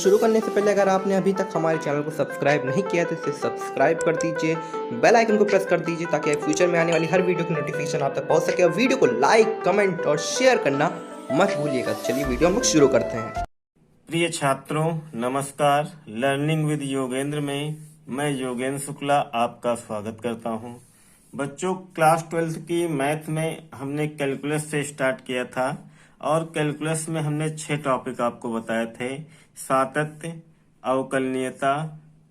शुरू करने से पहले अगर आपने अभी तक हमारे चैनल को सब्सक्राइब नहीं किया तो इसे सब्सक्राइब कर दीजिए, बेल आइकन को प्रेस कर दीजिए ताकि फ्यूचर में आने वाली हर वीडियो की नोटिफिकेशन आप तक पहुंच सके। और वीडियो को लाइक, कमेंट और शेयर करना मत भूलिएगा। चलिए वीडियो हम लोग शुरू करते हैं। प्रिय छात्रों नमस्कार। लर्निंग विद योगेंद्र में मैं योगेंद्र शुक्ला आपका स्वागत करता हूं। बच्चों, क्लास 12th की मैथ में हमने कैलकुलस से स्टार्ट किया था और कैलकुलस में हमने 6 टॉपिक आपको बताए थे। सातत्य, अवकलनीयता,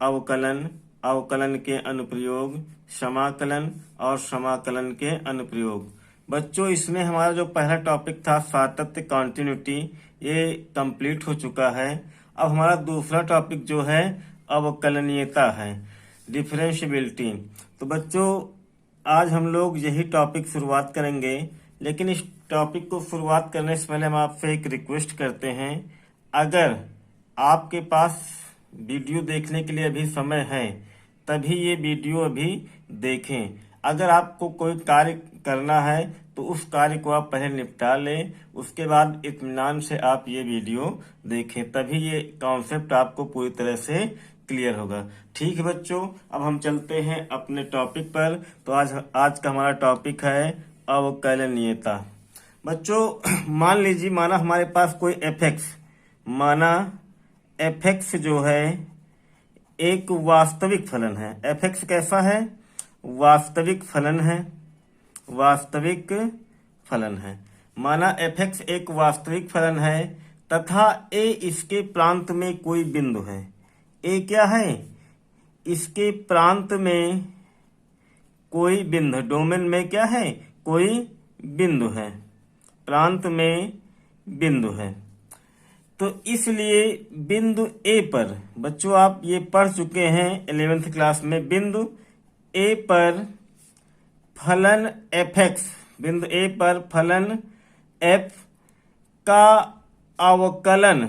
अवकलन, अवकलन के अनुप्रयोग, समाकलन और समाकलन के अनुप्रयोग। बच्चों, इसमें हमारा जो पहला टॉपिक था सातत्य, कॉन्टिन्यूटी, ये कंप्लीट हो चुका है। अब हमारा दूसरा टॉपिक जो है अवकलनीयता है, डिफरेंशियबिलिटी। तो बच्चों, आज हम लोग यही टॉपिक शुरुआत करेंगे, लेकिन इस टॉपिक को शुरुआत करने से पहले हम आपसे एक रिक्वेस्ट करते हैं। अगर आपके पास वीडियो देखने के लिए अभी समय है तभी ये वीडियो अभी देखें। अगर आपको कोई कार्य करना है तो उस कार्य को आप पहले निपटा लें, उसके बाद इत्मीनान से आप ये वीडियो देखें, तभी ये कॉन्सेप्ट आपको पूरी तरह से क्लियर होगा। ठीक है बच्चों, अब हम चलते हैं अपने टॉपिक पर। तो आज का हमारा टॉपिक है अवकलनीयता। बच्चों, मान लीजिए माना हमारे पास कोई एफ जो है एक वास्तविक फलन है। एफ कैसा है? वास्तविक फलन है। वास्तविक फलन है। माना एफ एक वास्तविक फलन है तथा ए इसके प्रांत में कोई बिंदु है। ए क्या है? इसके प्रांत में कोई बिंदु, डोमेन में क्या है? कोई बिंदु है, प्रांत में बिंदु है। तो इसलिए बिंदु ए पर, बच्चों आप ये पढ़ चुके हैं 11th क्लास में, बिंदु ए पर फलन एफ, बिंदु ए पर फलन एफ का अवकलन,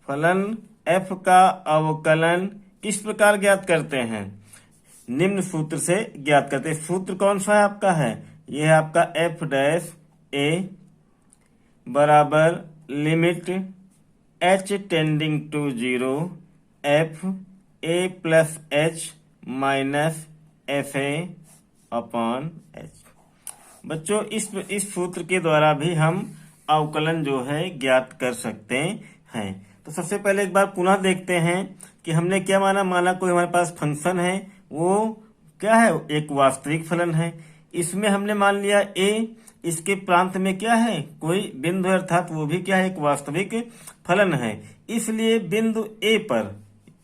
फलन एफ का अवकलन किस प्रकार ज्ञात करते हैं? निम्न सूत्र से ज्ञात करते हैं। सूत्र कौन सा है आपका? है यह है आपका एफ डैश ए बराबर limit h tending to 0 f a plus h minus f a upon h. बच्चों, इस सूत्र के द्वारा भी हम अवकलन जो है ज्ञात कर सकते हैं। तो सबसे पहले एक बार पुनः देखते हैं कि हमने क्या माना कोई हमारे पास फंक्शन है, वो क्या है? एक वास्तविक फलन है। इसमें हमने मान लिया ए, इसके प्रांत में क्या है? कोई बिंदु, अर्थात वो भी क्या है? एक वास्तविक फलन है। इसलिए बिंदु ए पर,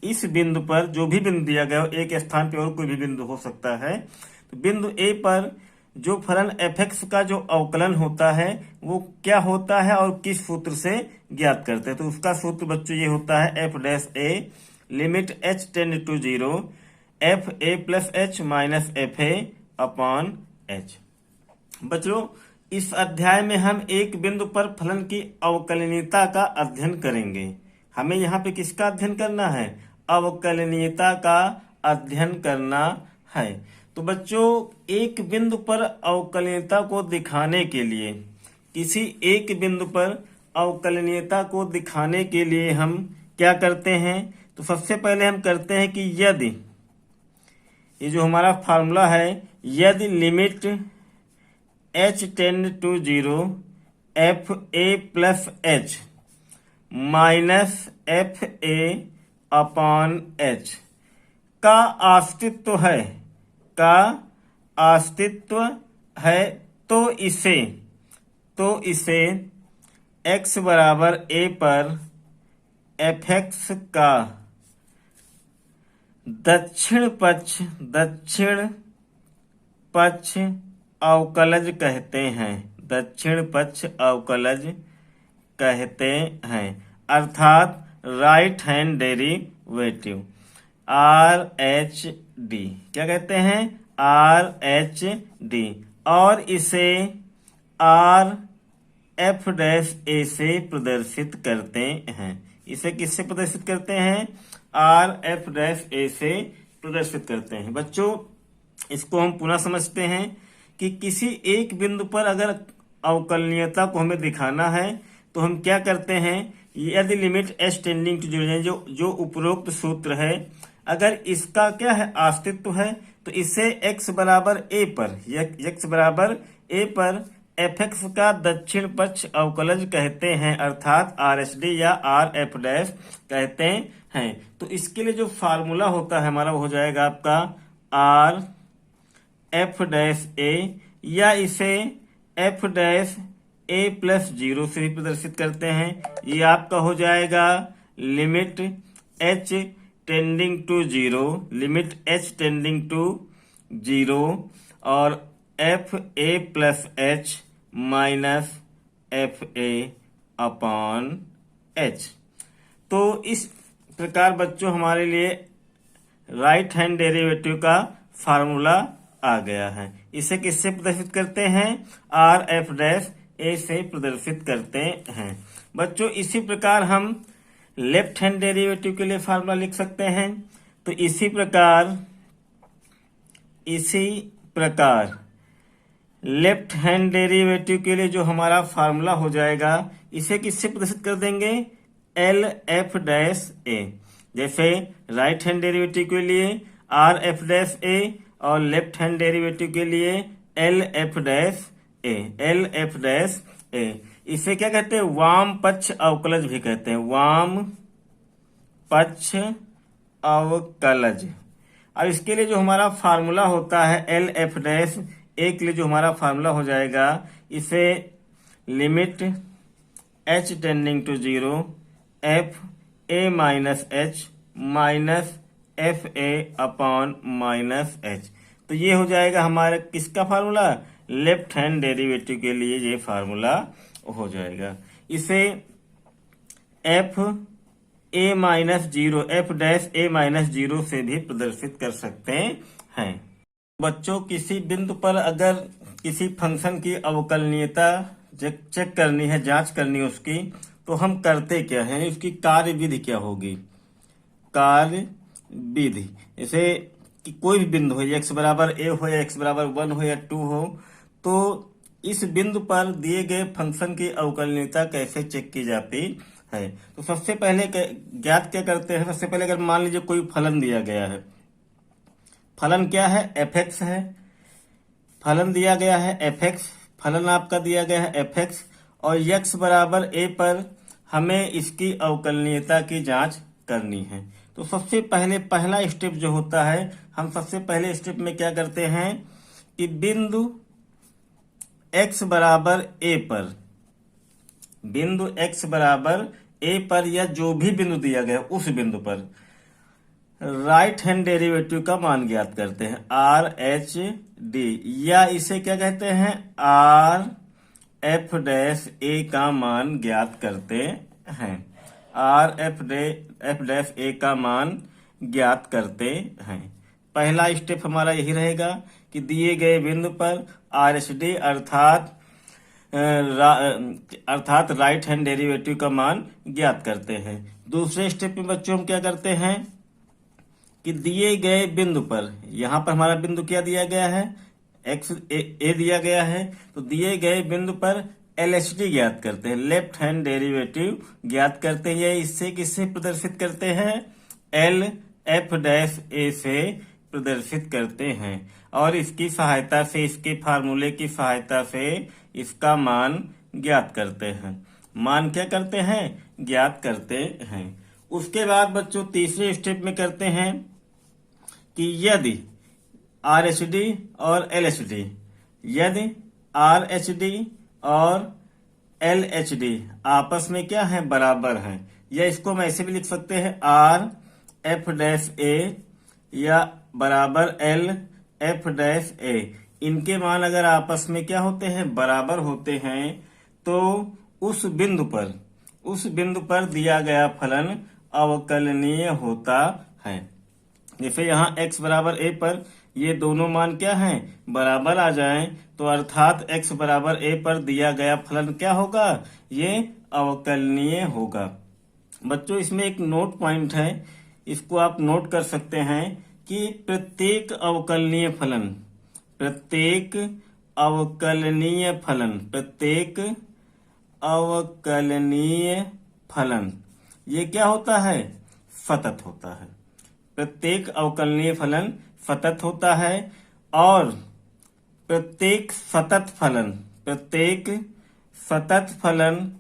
इस बिंदु पर जो भी बिंदु दिया गया हो, एक स्थान पर और कोई भी बिंदु हो सकता है, तो बिंदु ए पर जो फलन एफ का जो अवकलन होता है वो क्या होता है और किस सूत्र से ज्ञात करते हैं? तो उसका सूत्र बच्चों ये होता है f dash a limit h tend to 0 f a plus h minus f a upon h. बच्चों, इस अध्याय में हम एक बिंदु पर फलन की अवकलनीयता का अध्ययन करेंगे। हमें यहाँ पे किसका अध्ययन करना है? अवकलनीयता का अध्ययन करना है। तो बच्चों, एक बिंदु पर अवकलनीयता को दिखाने के लिए, किसी एक बिंदु पर अवकलनीयता को दिखाने के लिए हम क्या करते हैं? तो सबसे पहले हम करते हैं कि यदि, ये जो हमारा फार्मूला है, यदि limit h tend to 0 f a plus h minus f a upon h का अस्तित्व है, तो इसे x बराबर a पर एफ का दक्षिण पक्ष अवकलज कहते हैं। दक्षिण पक्ष अवकलज कहते हैं, अर्थात राइट हैंड डेरिवेटिव, RHD। क्या कहते हैं? RHD। और इसे RF डैश ए से प्रदर्शित करते हैं। इसे किससे प्रदर्शित करते हैं? RF डैश ए से प्रदर्शित करते हैं। बच्चों, इसको हम पुनः समझते हैं कि किसी एक बिंदु पर अगर अवकलनीयता को हमें दिखाना है तो हम क्या करते हैं यदि limit h tending to zero, जो जो उपरोक्त सूत्र है, अगर इसका क्या है अस्तित्व है, तो इसे x बराबर a पर, x बराबर a पर fx का दक्षिण पक्ष अवकलज कहते हैं, अर्थात RHD या RF डैश कहते हैं। तो इसके लिए जो फार्मूला होता है हमारा वो हो जाएगा आपका R F डैश A, या इसे F डैश A प्लस 0 से भी प्रदर्शित करते हैं। ये आपका हो जाएगा limit H tending to 0, limit H tending to 0 और F A plus H minus F A upon H। तो इस प्रकार बच्चों हमारे लिए राइट हैंड डेरिवेटिव का फार्मूला आ गया है। इसे किससे प्रदर्शित करते हैं? आर एफ डैश ए से प्रदर्शित करते हैं। बच्चों इसी प्रकार हम लेफ्ट हैंड डेरिवेटिव के लिए फार्मूला लिख सकते हैं। तो इसी प्रकार लेफ्ट हैंड डेरिवेटिव के लिए जो हमारा फार्मूला हो जाएगा, इसे किससे प्रदर्शित कर देंगे? एल एफ डैश ए। जैसे राइट हैंड डेरिवेटिव के लिए आर एफ डैश ए और लेफ्ट हैंड डेरिवेटिव के लिए एल एफ डैश ए, एल एफ डैश ए। इसे क्या कहते हैं? वाम पक्ष अवकलज भी कहते हैं, वाम पक्ष अवकलज। अब इसके लिए जो हमारा फार्मूला होता है एल एफ डैश ए के लिए जो हमारा फार्मूला हो जाएगा, इसे limit h tending to 0 f a minus h minus f a upon minus h. तो ये हो जाएगा हमारा किसका फार्मूला? लेफ्ट हैंड डेरिवेटिव के लिए ये फार्मूला हो जाएगा। इसे F a minus 0, F dash A minus 0 से भी प्रदर्शित कर सकते हैं। बच्चों किसी बिंदु पर अगर किसी फंक्शन की अवकलनीयता चेक करनी है, जांच करनी है उसकी, तो हम करते क्या हैं? उसकी कार्य विधि क्या होगी? कार्य विधि जैसे कि कोई भी बिंदु हो, एक्स बराबर ए हो या एक्स बराबर 1 हो या 2 हो, तो इस बिंदु पर दिए गए फंक्शन की अवकलनीयता कैसे चेक की जाती है? तो सबसे पहले ज्ञात क्या करते हैं? सबसे पहले अगर मान लीजिए कोई फलन दिया गया है, फलन क्या है? एफ एक्स है। फलन दिया गया है एफ एक्स, फलन आपका दिया गया है एफ एक्स, और यक्स बराबर ए पर हमें इसकी अवकलनीयता की जांच करनी है। तो सबसे पहले पहला स्टेप जो होता है, हम सबसे पहले स्टेप में क्या करते हैं कि बिंदु x बराबर a पर, बिंदु x बराबर a पर या जो भी बिंदु दिया गया उस बिंदु पर राइट हैंड डेरिवेटिव का मान ज्ञात करते हैं, आर एच डी, या इसे क्या कहते हैं? आर एफ डैश ए का मान ज्ञात करते हैं। आर एफ डैश ए का मान ज्ञात करते हैं। पहला स्टेप हमारा यही रहेगा कि दिए गए बिंदु पर आर एच डी अर्थात राइट हैंड डेरिवेटिव का मान ज्ञात करते हैं। दूसरे स्टेप में बच्चों हम क्या करते हैं कि दिए गए बिंदु पर, यहां पर हमारा बिंदु क्या दिया गया है? एक्स ए दिया गया है। तो दिए गए बिंदु पर एलएचडी ज्ञात करते हैं, लेफ्ट हैंड डेरिवेटिव ज्ञात करते हैं। इससे किससे प्रदर्शित करते हैं? एल एफ डैश ए से प्रदर्शित करते हैं, और इसकी सहायता से, इसके फार्मूले की सहायता से इसका मान ज्ञात करते हैं। मान क्या करते हैं? ज्ञात करते हैं। उसके बाद बच्चों तीसरे स्टेप में करते हैं कि यदि आर एच डी और एल एच डी, यदि आर एच डी और एल एच डी आपस में क्या है? बराबर हैं, या इसको हम ऐसे भी लिख सकते हैं आर एफ डैश ए या बराबर एल एफ डैश ए। इनके मान अगर आपस में क्या होते हैं? बराबर होते हैं, तो उस बिंदु पर दिया गया फलन अवकलनीय होता है। जैसे यहाँ x बराबर a पर ये दोनों मान क्या हैं? बराबर आ जाएं, तो अर्थात x बराबर a पर दिया गया फलन क्या होगा? ये अवकलनीय होगा। बच्चों इसमें एक नोट पॉइंट है, इसको आप नोट कर सकते हैं कि प्रत्येक अवकलनीय फलन ये क्या होता है? सतत होता है। प्रत्येक अवकलनीय फलन सतत होता है और प्रत्येक सतत फलन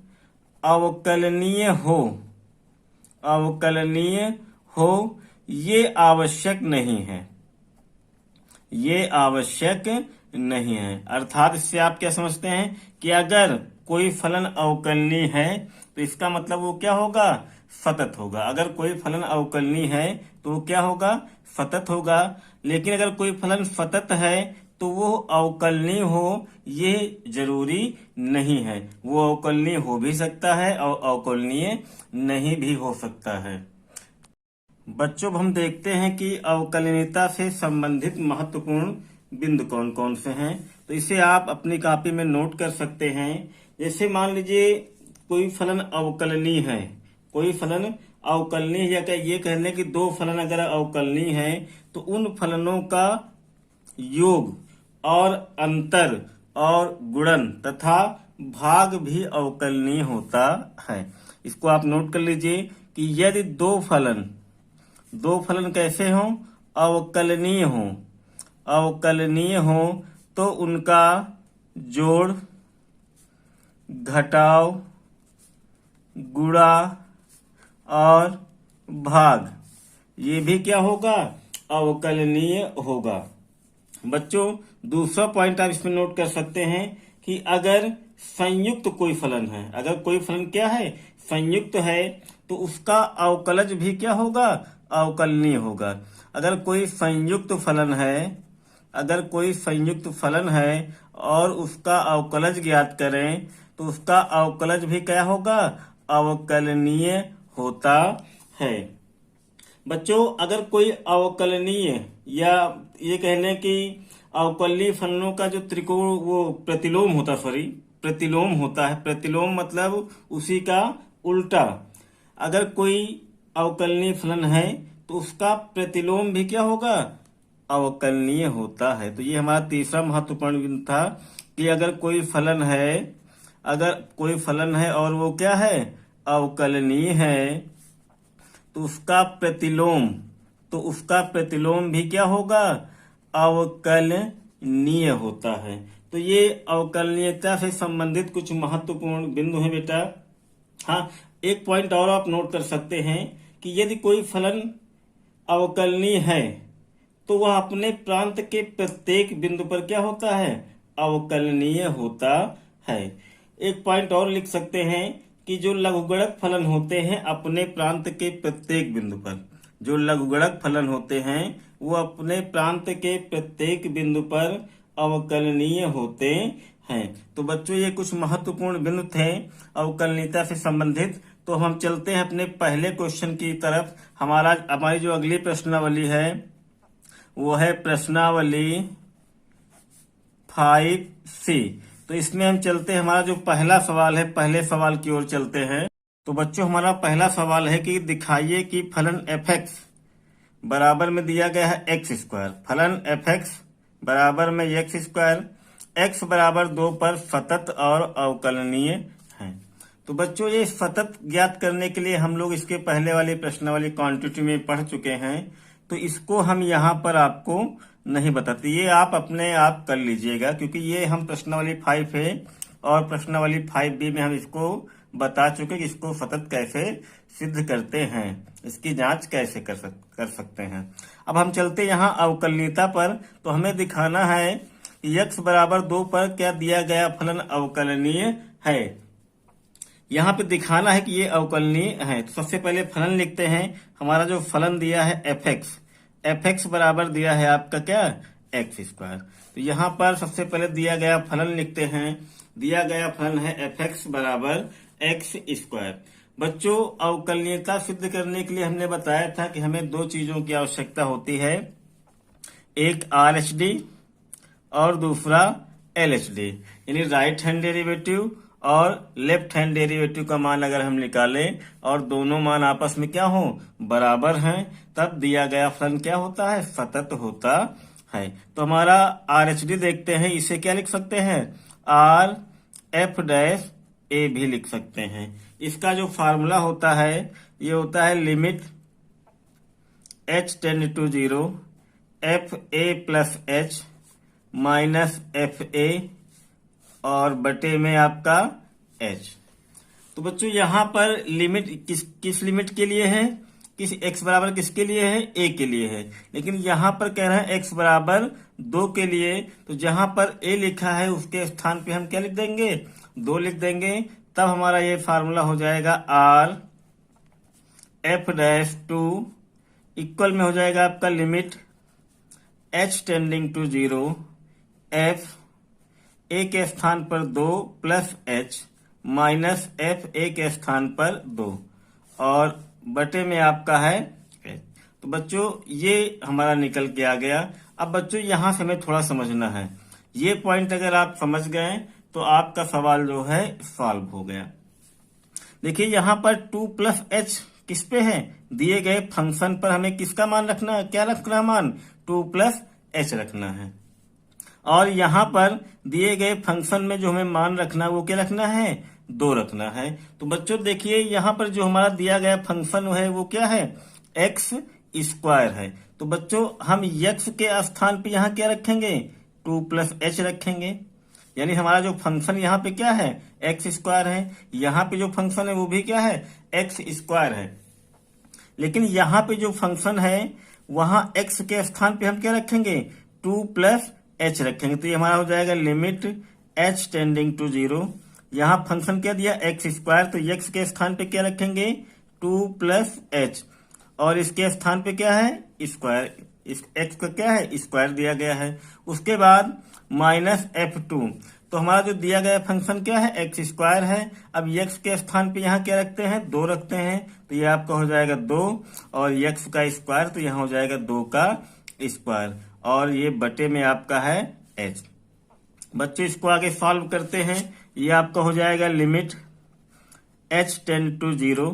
अवकलनीय हो ये आवश्यक नहीं है। अर्थात इससे आप क्या समझते हैं कि अगर कोई फलन अवकलनीय है तो इसका मतलब वो क्या होगा? सतत होगा। अगर कोई फलन अवकलनीय है तो वो क्या होगा? सतत होगा। लेकिन अगर कोई फलन सतत है तो वो अवकलनीय हो ये जरूरी नहीं है। वो अवकलनीय हो भी सकता है और अवकलनीय नहीं भी हो सकता है। बच्चों हम देखते हैं कि अवकलनीयता से संबंधित महत्वपूर्ण बिंदु कौन कौन से हैं। तो इसे आप अपनी कॉपी में नोट कर सकते हैं। जैसे मान लीजिए कोई फलन अवकलनीय है, या ये कह लें कि दो फलन अगर अवकलनीय है तो उन फलनों का योग और अंतर और गुणन तथा भाग भी अवकलनीय होता है। इसको आप नोट कर लीजिए कि यदि दो फलन कैसे हों? अवकलनीय हो तो उनका जोड़, घटाव, गुणा और भाग ये भी क्या होगा? अवकलनीय होगा। बच्चों दूसरा पॉइंट आप इसमें नोट कर सकते हैं कि अगर संयुक्त कोई फलन है, अगर कोई फलन क्या है? संयुक्त है, तो उसका अवकलज भी क्या होगा? अवकलनीय होगा। अगर कोई संयुक्त फलन है और उसका अवकलज ज्ञात करें तो उसका अवकलज भी क्या होगा? अवकलनीय होता है। बच्चों अगर कोई अवकलनीय या ये कह लें कि अवकलनीय फलनों का जो त्रिकोण वो प्रतिलोम होता है। प्रतिलोम मतलब उसी का उल्टा। अगर कोई अवकलनीय फलन है तो उसका प्रतिलोम भी क्या होगा? अवकलनीय होता है। तो ये हमारा तीसरा महत्वपूर्ण बिंदु था कि अगर कोई फलन है और वो क्या है? अवकलनीय है तो उसका प्रतिलोम भी क्या होगा? अवकलनीय होता है। तो ये अवकलनीयता से संबंधित कुछ महत्वपूर्ण बिंदु हैं बेटा। हाँ, एक पॉइंट और आप नोट कर सकते हैं कि यदि कोई फलन अवकलनीय है तो वह अपने प्रांत के प्रत्येक बिंदु पर क्या होता है? अवकलनीय होता है। एक पॉइंट और लिख सकते हैं कि जो लघुगणक फलन होते हैं अपने प्रांत के प्रत्येक बिंदु पर, अवकलनीय होते हैं। तो बच्चों ये कुछ महत्वपूर्ण बिंदु थे अवकलनीयता से संबंधित। तो हम चलते हैं अपने पहले क्वेश्चन की तरफ। हमारी जो अगली प्रश्नावली है वो है प्रश्नावली 5C। तो इसमें हम चलते हैं, हमारा जो पहला सवाल है पहले सवाल की ओर चलते हैं। तो बच्चों हमारा पहला सवाल है कि दिखाइए कि फलन fx बराबर में दिया गया है x²। फलन fx बराबर में x², x बराबर 2 पर सतत और अवकलनीय है। तो बच्चों ये सतत ज्ञात करने के लिए हम लोग इसके पहले वाली प्रश्नावली क्वांटिटी में पढ़ चुके हैं, तो इसको हम यहाँ पर आपको नहीं बताते, ये आप अपने आप कर लीजिएगा, क्योंकि ये हम प्रश्नावली 5A और प्रश्नावली 5B में हम इसको बता चुके कि इसको सतत कैसे सिद्ध करते हैं, इसकी जांच कैसे कर सकते हैं। अब हम चलते यहाँ अवकलनीयता पर। तो हमें दिखाना है कि x बराबर 2 पर क्या दिया गया फलन अवकलनीय है। यहाँ पे दिखाना है कि ये अवकलनीय है। तो सबसे पहले फलन लिखते हैं। हमारा जो फलन दिया है fx बराबर दिया है आपका क्या? x²। तो यहाँ पर सबसे पहले दिया गया फलन लिखते हैं। दिया गया फलन है fx बराबर x²। बच्चों अवकलनीयता सिद्ध करने के लिए हमने बताया था कि हमें 2 चीजों की आवश्यकता होती है, एक RHD और दूसरा LHD, यानी राइट हैंड डेरिवेटिव और लेफ्ट हैंड डेरिवेटिव का मान अगर हम निकालें और दोनों मान आपस में क्या हो? बराबर हैं, तब दिया गया फलन क्या होता है? सतत होता है। तो हमारा RHD देखते हैं, इसे क्या लिख सकते हैं? R f डैश ए भी लिख सकते हैं। इसका जो फार्मूला होता है ये होता है limit h tend to 0 f a plus h minus f a और बटे में आपका h। तो बच्चों यहाँ पर लिमिट किस लिमिट के लिए है, किस x बराबर किसके लिए है, a के लिए है। लेकिन यहाँ पर कह रहे हैं x बराबर 2 के लिए, तो जहां पर a लिखा है उसके स्थान पे हम क्या लिख देंगे, 2 लिख देंगे। तब हमारा ये फार्मूला हो जाएगा r f dash two equal में हो जाएगा आपका limit h tending to 0 f a के स्थान पर 2 plus h minus f a के स्थान पर 2 और बटे में आपका है h। तो बच्चों ये हमारा निकल के आ गया। अब बच्चों यहां से हमें थोड़ा समझना है, ये पॉइंट अगर आप समझ गए तो आपका सवाल जो है सॉल्व हो गया। देखिए यहां पर 2 प्लस एच किस पे है, दिए गए फंक्शन पर हमें किसका मान रखना है, क्या रखना है मान, 2 प्लस एच रखना है। और यहाँ पर दिए गए फंक्शन में जो हमें मान रखना है वो क्या रखना है, 2 रखना है। तो बच्चों देखिए यहाँ पर जो हमारा दिया गया फंक्शन है वो क्या है, एक्स स्क्वायर है। तो बच्चों हम एक्स के स्थान पे यहाँ क्या रखेंगे, 2 प्लस एच रखेंगे। यानी हमारा जो फंक्शन यहाँ पे क्या है, एक्स स्क्वायर है। यहाँ पे जो फंक्शन है वो भी क्या है, एक्स स्क्वायर है। लेकिन यहाँ पे जो फंक्शन है वहां एक्स के स्थान पे हम क्या रखेंगे, 2 प्लस एच रखेंगे। तो ये हमारा हो जाएगा लिमिट h टेंडिंग टू 0। यहाँ फंक्शन क्या दिया, एक्स स्क्वायर, तो एक्स के स्थान पे क्या रखेंगे, 2 प्लस एच और इसके स्थान पे क्या है, स्क्वायर, इस एक्स का क्या है, स्क्वायर दिया गया है। उसके बाद माइनस F2। तो हमारा जो दिया गया फंक्शन क्या है, एक्स स्क्वायर है। अब एक्स के स्थान पे यहाँ क्या रखते हैं, 2 रखते हैं। तो ये आपका हो जाएगा 2 और एक्स का स्क्वायर, तो यहाँ हो जाएगा 2 का स्क्वायर और ये बटे में आपका है h। बच्चों इसको आगे सॉल्व करते हैं। ये आपका हो जाएगा limit h tend to 0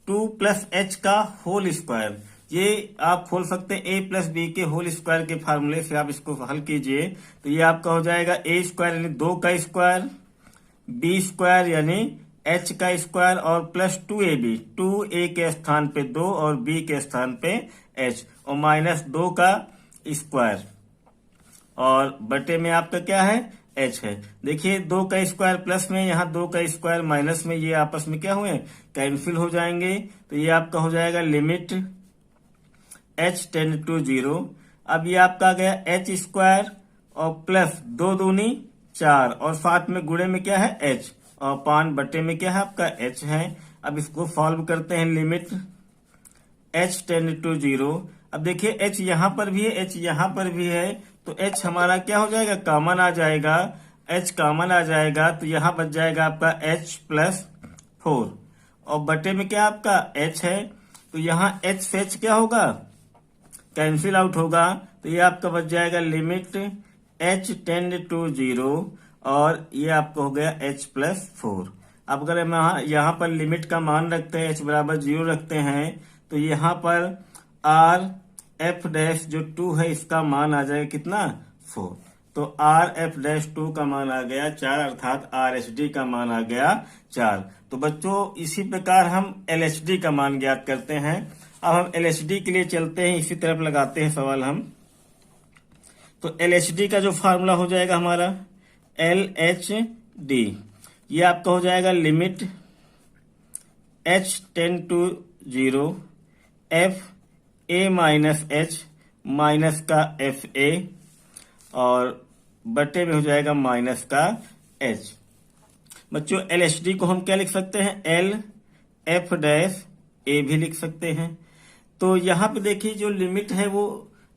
2 plus h का होल स्क्वायर। ये आप खोल सकते हैं a प्लस बी के होल स्क्वायर के फार्मूले से, आप इसको हल कीजिए। तो ये आपका हो जाएगा a स्क्वायर यानी 2 का स्क्वायर, b स्क्वायर यानी h का स्क्वायर और प्लस 2ab, 2a के स्थान पे 2 और b के स्थान पे h और माइनस 2 का स्क्वायर और बटे में आपका क्या है, h है। देखिए 2 का स्क्वायर प्लस में, यहाँ 2 का स्क्वायर माइनस में, ये आपस में क्या हुए, कैंसिल हो जाएंगे। तो ये आपका हो जाएगा लिमिट h टेंड टू 0। अब ये आपका आ गया h स्क्वायर और प्लस 2 दूनी 4 और साथ में गुणे में क्या है, h और पान बटे में क्या है आपका h है। अब इसको सॉल्व करते हैं, लिमिट h टेंड टू 0। अब देखिए h यहाँ पर भी है, h यहाँ पर भी है, तो h हमारा क्या हो जाएगा, कॉमन आ जाएगा, h कॉमन आ जाएगा। तो यहाँ बच जाएगा आपका h प्लस 4 और बटे में क्या आपका h है। तो यहाँ h से h क्या होगा, कैंसिल आउट होगा। तो ये आपका बच जाएगा लिमिट h टेंड टू 0 और ये आपका हो गया h प्लस 4। अब अगर हम यहाँ पर लिमिट का मान रखते हैं, h बराबर 0 रखते हैं, तो यहाँ पर r f डैश जो 2 है इसका मान आ जाएगा कितना, 4। तो r f डैश 2 का मान आ गया 4 अर्थात r h d का मान आ गया 4। तो बच्चों इसी प्रकार हम l h d का मान ज्ञात करते हैं। अब हम l h d के लिए चलते हैं, इसी तरफ लगाते हैं सवाल हम। तो l h d का जो फार्मूला हो जाएगा हमारा l h d, ये आपका हो जाएगा limit h tend to 0 f a minus h minus का एफ ए और बटे में हो जाएगा माइनस का h। बच्चों एल एच डी को हम क्या लिख सकते हैं, एल एफ डैश ए भी लिख सकते हैं। तो यहाँ पे देखिए जो लिमिट है वो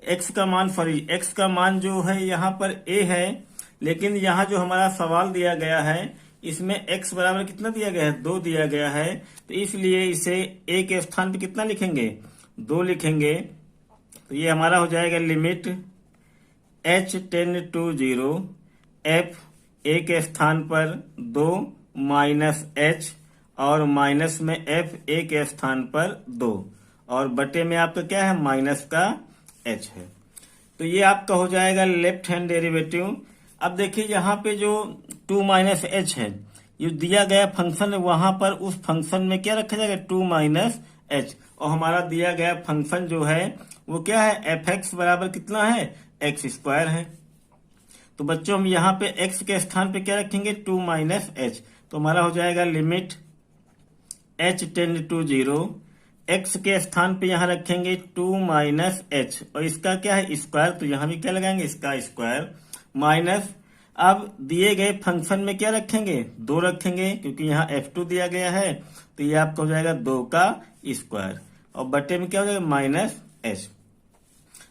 x का मान, x का मान जो है यहाँ पर a है, लेकिन यहाँ जो हमारा सवाल दिया गया है इसमें x बराबर कितना दिया गया है, 2 दिया गया है। तो इसलिए इसे a के स्थान पे कितना लिखेंगे, 2 लिखेंगे। तो ये हमारा हो जाएगा limit h tend to 0 f a के स्थान पर 2 माइनस h और माइनस में f a के स्थान पर 2 और बटे में आपका क्या है, माइनस का h है। तो ये आपका हो जाएगा लेफ्ट हैंड डेरिवेटिव। अब देखिए यहाँ पे जो 2 माइनस h है ये दिया गया फंक्शन है वहां पर उस फंक्शन में क्या रखा जाएगा 2 माइनस एच, और हमारा दिया गया फंक्शन जो है वो क्या है एफ एक्स बराबर कितना है एक्स स्क्वायर है। तो बच्चों हम यहाँ पे x के स्थान पे क्या रखेंगे 2 माइनस एच, तो हमारा हो जाएगा limit h tend to 0, x के स्थान पे यहाँ रखेंगे 2 माइनस एच और इसका क्या है स्क्वायर, तो यहाँ भी क्या लगाएंगे इसका स्क्वायर माइनस, अब दिए गए फंक्शन में क्या रखेंगे 2 रखेंगे क्योंकि यहाँ f2 दिया गया है, तो ये आपका हो जाएगा 2 का स्क्वायर और बटे में क्या हो जाएगा माइनस एच।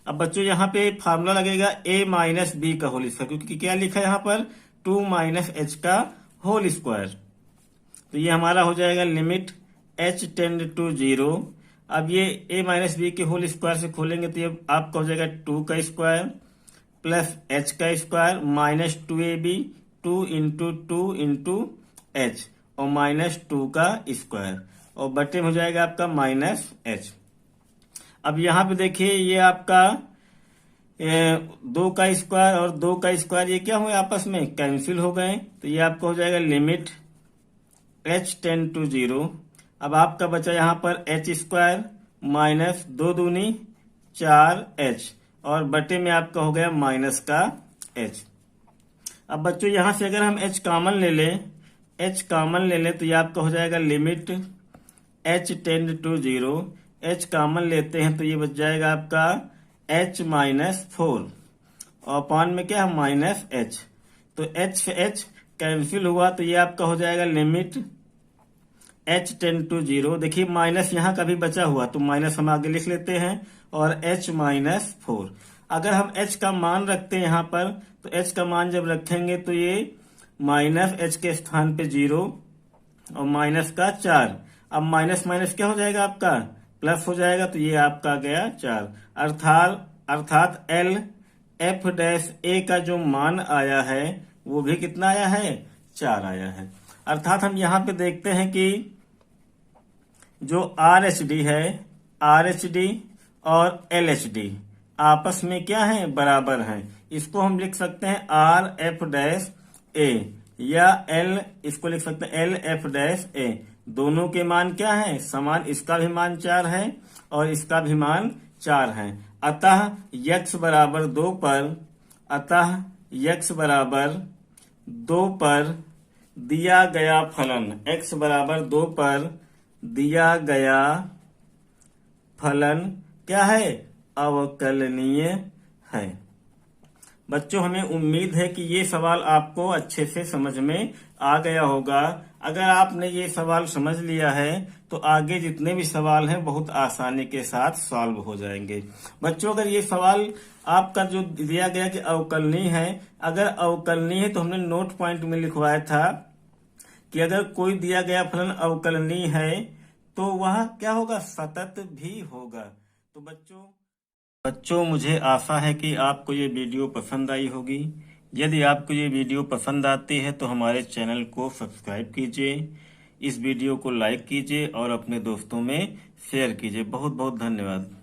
अब बच्चों यहाँ पे फार्मूला लगेगा a माइनस बी का होल स्क्वायर, क्योंकि क्या लिखा है यहाँ पर 2 माइनस एच का होल स्क्वायर, तो ये हमारा हो जाएगा लिमिट h टेंड टू 0। अब ये a माइनस बी के होल स्क्वायर से खोलेंगे तो ये आपका हो जाएगा 2 का स्क्वायर प्लस h का square minus 2ab 2 into 2 into H और माइनस 2 का स्क्वायर और बटे में हो जाएगा आपका माइनस एच। अब यहाँ पे देखिए ये आपका 2 का स्क्वायर और 2 का स्क्वायर ये क्या हुए आपस में कैंसिल हो गए, तो ये आपका हो जाएगा लिमिट h टेंड टू 0। अब आपका बचा यहाँ पर h स्क्वायर माइनस 2 दूनी 4h और बटे में आपका हो गया माइनस का h। अब बच्चों यहाँ से अगर हम h कॉमन ले लें तो ये आपका हो जाएगा limit h tend to 0, h common लेते हैं तो ये बच जाएगा आपका h माइनस 4 और अपॉन में क्या है माइनस h, तो h से h कैंसिल हुआ तो ये आपका हो जाएगा लिमिट h टेंड टू 0। देखिए माइनस यहाँ का भी बचा हुआ तो माइनस हम आगे लिख लेते हैं और h माइनस 4। अगर हम h का मान रखते हैं यहाँ पर तो h का मान जब रखेंगे तो ये माइनस h के स्थान पे 0 और माइनस का 4, अब माइनस माइनस क्या हो जाएगा आपका प्लस हो जाएगा, तो ये आपका गया 4, अर्थात एल एफ डैश ए का जो मान आया है वो भी कितना आया है 4 आया है। अर्थात हम यहाँ पे देखते हैं कि जो RHD है RHD और LHD आपस में क्या है बराबर हैं, इसको हम लिख सकते हैं आर एफ डैश ए या एल, इसको लिख सकते हैं एल एफ डैश ए, दोनों के मान क्या है समान, इसका भी मान 4 है और इसका भी मान 4 है। अतः x बराबर 2 पर दिया गया फलन x बराबर 2 पर दिया गया फलन क्या है अवकलनीय है। बच्चों हमें उम्मीद है कि ये सवाल आपको अच्छे से समझ में आ गया होगा। अगर आपने ये सवाल समझ लिया है तो आगे जितने भी सवाल हैं बहुत आसानी के साथ सॉल्व हो जाएंगे। बच्चों अगर ये सवाल आपका जो दिया गया कि अवकलनीय है, अगर अवकलनीय है तो हमने नोट पॉइंट में लिखवाया था कि अगर कोई दिया गया फलन अवकलनीय है तो वह क्या होगा सतत भी होगा। तो बच्चों मुझे आशा है कि आपको ये वीडियो पसंद आई होगी। यदि आपको ये वीडियो पसंद आती है तो हमारे चैनल को सब्सक्राइब कीजिए, इस वीडियो को लाइक कीजिए और अपने दोस्तों में शेयर कीजिए। बहुत बहुत धन्यवाद।